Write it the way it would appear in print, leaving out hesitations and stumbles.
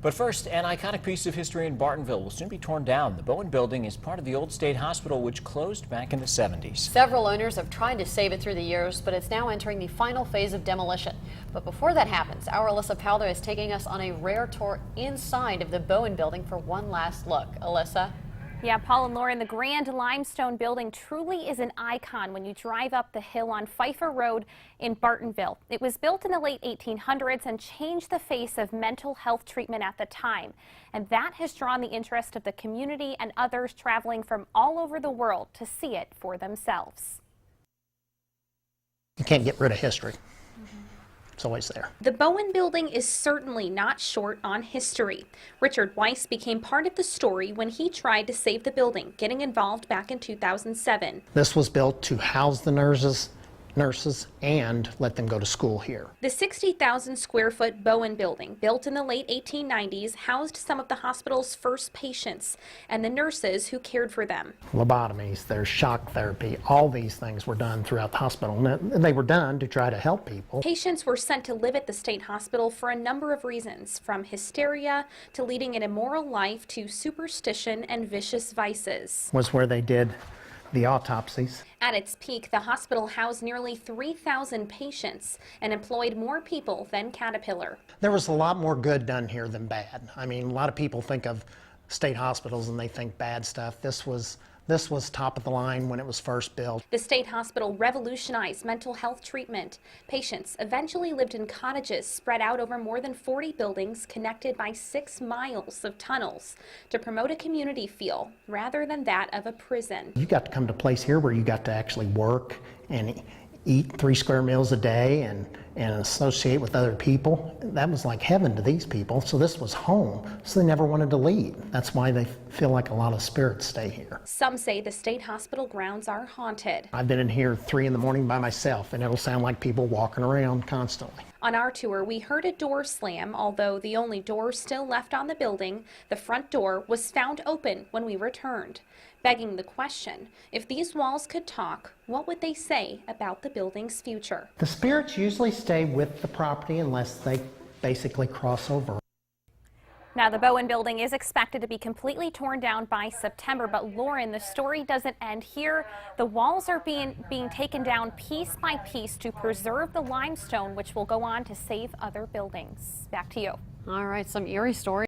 But first, an iconic piece of history in Bartonville will soon be torn down. The Bowen building is part of the old state hospital, which closed back in the 70s. Several owners have tried to save it through the years, but it's now entering the final phase of demolition. But before that happens, our Alyssa Powder is taking us on a rare tour inside of the Bowen building for one last look. Alyssa? Yeah, Paul and Lauren, the grand limestone building truly is an icon when you drive up the hill on Pfeiffer Road in Bartonville. It was built in the late 1800s and changed the face of mental health treatment at the time. And that has drawn the interest of the community and others traveling from all over the world to see it for themselves. You can't get rid of history. It's always there. The Bowen building is certainly not short on history. Richard Weiss became part of the story when he tried to save the building, getting involved back in 2007. This was built to house the nurses and let them go to school here. The 60,000 square foot Bowen building, built in the late 1890s, housed some of the hospital's first patients and the nurses who cared for them. Lobotomies, there's shock therapy, all these things were done throughout the hospital, and they were done to try to help people. Patients were sent to live at the state hospital for a number of reasons, from hysteria to leading an immoral life to superstition and vicious vices. Was where they did the autopsies. At its peak, the hospital housed nearly 3,000 patients and employed more people than Caterpillar. There was a lot more good done here than bad. I mean, a lot of people think of state hospitals and they think bad stuff. This was top of the line when it was first built. The state hospital revolutionized mental health treatment. Patients eventually lived in cottages spread out over more than 40 buildings connected by 6 miles of tunnels to promote a community feel rather than that of a prison. You got to come to a place here where you got to actually work and eat 3 square meals a day and associate with other people. That was like heaven to these people, so this was home, so they never wanted to leave. That's why they feel like a lot of spirits stay here. Some say the state hospital grounds are haunted. I've been in here 3 in the morning by myself, and it'll sound like people walking around constantly. On our tour, we heard a door slam, although the only door still left on the building, the front door, was found open when we returned. Begging the question, if these walls could talk, what would they say about the building's future? The spirits usually stay with the property unless they basically cross over. Now, the Bowen building is expected to be completely torn down by September, but Lauren, the story doesn't end here. The walls are being taken down piece by piece to preserve the limestone, which will go on to save other buildings. Back to you. All right, some eerie stories.